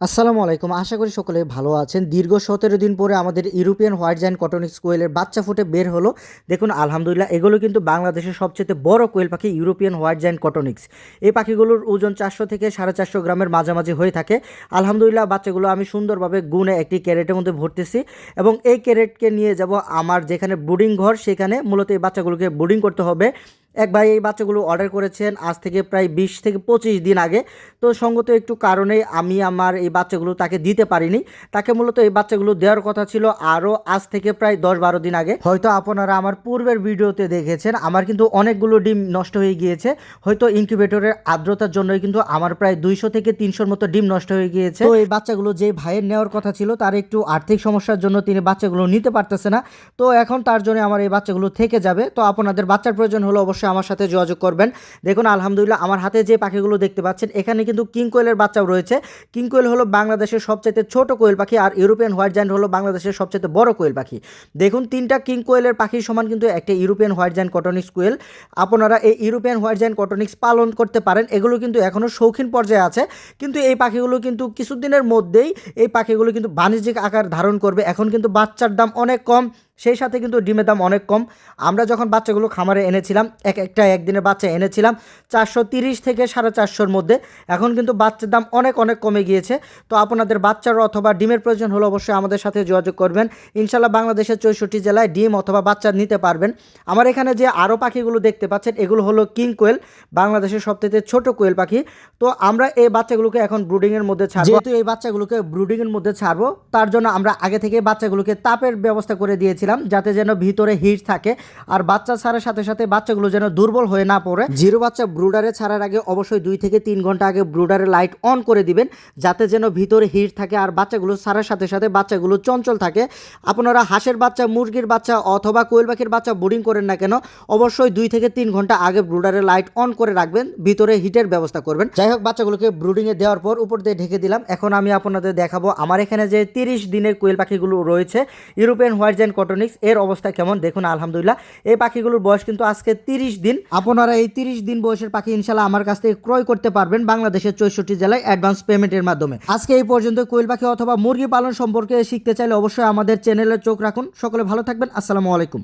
আসসালামু আলাইকুম। আশা করি সকলে ভালো আছেন। দীর্ঘ ১৭ দিন পরে আমাদের ইউরোপিয়ান হোয়াইট জায়ান্ট কটনিক্স কোয়েলের বাচ্চা ফুটে বের হলো। দেখুন আলহামদুলিল্লাহ এগুলো কিন্তু বাংলাদেশের সবচেয়ে বড় কোয়েল পাখি ইউরোপিয়ান হোয়াইট জায়ান্ট কটনিক্স। এই পাখিগুলোর ওজন ৪০০ থেকে ৪৫০ গ্রামের মাঝামাঝি হয়ে থাকে। আলহামদুলিল্লাহ বাচ্চাগুলো আমি সুন্দরভাবে গুনে একটি ক্যারেটের মধ্যে ভরতেছি এবং এই ক্যারেটকে নিয়ে যাব আমার যেখানে ব্রুডিং ঘর, সেখানে মূলত এই বাচ্চাগুলোকে ব্রুডিং করতে হবে। এক ভাই এই বাচ্চাগুলো অর্ডার করেছেন আজ থেকে প্রায় ২০ থেকে ২৫ দিন আগে। তো সঙ্গত একটু কারণে আমি আমার এই বাচ্চাগুলো তাকে দিতে পারিনি। তাকে মূলত এই বাচ্চাগুলো দেওয়ার কথা ছিল আরও আজ থেকে প্রায় ১০-১২ দিন আগে। হয়তো আপনারা আমার পূর্বের ভিডিওতে দেখেছেন আমার কিন্তু অনেকগুলো ডিম নষ্ট হয়ে গিয়েছে। হয়তো ইনকিউবেটরের আর্দ্রতার জন্যই কিন্তু আমার প্রায় ২০০ থেকে ৩০০-র মতো ডিম নষ্ট হয়ে গিয়েছে। তো এই বাচ্চাগুলো যে ভাইয়ের নেওয়ার কথা ছিল তার একটু আর্থিক সমস্যার জন্য তিনি বাচ্চাগুলো নিতে পারতেছে না। তো এখন তার জন্য আমার এই বাচ্চাগুলো থেকে যাবে। তো আপনাদের বাচ্চার প্রয়োজন হলে অবশ্যই আমার সাথে যোগাযোগ করবেন। দেখুন আলহামদুলিল্লাহ আমার হাতে যে পাখিগুলো দেখতে পাচ্ছেন এখানে কিন্তু কিং কোয়েলের বাচ্চাও রয়েছে। কিং কোয়েল হলো বাংলাদেশের সবচাইতে ছোট কোয়েল পাখি, আর ইউরোপিয়ান হোয়াইট জায়ান্ট হলো বাংলাদেশের সবচাইতে বড় কোয়েল পাখি। দেখুন তিনটা কিং কোয়েলের পাখির সমান কিন্তু একটা ইউরোপিয়ান হোয়াইট জায়ান্ট কটনিক্স কোয়েল। আপনারা এই ইউরোপিয়ান হোয়াইট জায়ান্ট কটনিক্স পালন করতে পারেন। এগুলো কিন্তু এখনও শৌখিন পর্যায়ে আছে, কিন্তু এই পাখিগুলো কিন্তু কিছুদিনের মধ্যেই এই পাখিগুলো কিন্তু বাণিজ্যিক আকার ধারণ করবে। এখন কিন্তু বাচ্চার দাম অনেক কম, সেই সাথে কিন্তু ডিমের দাম অনেক কম। আমরা যখন বাচ্চাগুলো খামারে এনেছিলাম একদিনের বাচ্চা এনেছিলাম ৪৩০ থেকে ৪৫০-র মধ্যে। এখন কিন্তু বাচ্চার দাম অনেক কমে গিয়েছে। তো আপনাদের বাচ্চার অথবা ডিমের প্রয়োজন হলে অবশ্যই আমাদের সাথে যোগাযোগ করবেন। ইনশাল্লাহ বাংলাদেশের ৬৪ জেলায় ডিম অথবা বাচ্চা নিতে পারবেন। আমার এখানে যে আরও পাখিগুলো দেখতে পাচ্ছেন এগুলো হলো কিং কোয়েল, বাংলাদেশের সবথেকে ছোট কোয়েল পাখি। তো আমরা এই বাচ্চাগুলোকে এখন ব্রুডিংয়ের মধ্যে ছাড়বো। যেহেতু এই বাচ্চাগুলোকে ব্রুডিংয়ের মধ্যে ছাড়বো তার জন্য আমরা আগে থেকে বাচ্চাগুলোকে তাপের ব্যবস্থা করে দিয়েছি, যাতে যেন ভিতরে হিট থাকে আর বাচ্চা ছাড়ার সাথে সাথে বাচ্চাগুলো যেন দুর্বল হয়ে না পড়ে। জিরো বাচ্চা ব্রুডারে ছাড়ার আগে অবশ্যই 2 থেকে 3 ঘন্টা আগে ব্রুডারে লাইট অন করে দিবেন, যাতে যেন ভিতরে হিট থাকে আর বাচ্চাগুলো ছাড়ার সাথে সাথে বাচ্চাগুলো চঞ্চল থাকে। আপনারা হাঁসের বাচ্চা, মুরগির বাচ্চা অথবা কোয়েল পাখির বাচ্চা ব্রুডিং করেন না কেন, অবশ্যই 2 থেকে 3 ঘন্টা আগে ব্রুডারে লাইট অন করে রাখবেন, ভিতরে হিটের ব্যবস্থা করবেন। যাই হোক বাচ্চাগুলোকে ব্রুডিংয়ে দেওয়ার পর উপর দিয়ে ঢেকে দিলাম। এখন আমি আপনাদের দেখাবো আমার এখানে যে 30 দিনের কোয়েল পাখিগুলো রয়েছে ইউরোপিয়ান হোয়াইট জায়ান্ট কটনিক্স, এর অবস্থা কেমন দেখুন। আলহামদুলিল্লাহ এই পাখিগুলোর বয়স কিন্তু আজকে 30 দিন। আপনারা এই 30 দিন বয়সের পাখি ইনশাল্লাহ আমার কাছ থেকে ক্রয় করতে পারবেন বাংলাদেশের ৬৪ জেলায় অ্যাডভান্স পেমেন্টের মাধ্যমে। আজকে এই পর্যন্ত। কোয়েল পাখি অথবা মুরগি পালন সম্পর্কে শিখতে চাইলে অবশ্যই আমাদের চ্যানেলে চোখ রাখুন। সকলে ভালো থাকবেন। আসসালামু আলাইকুম।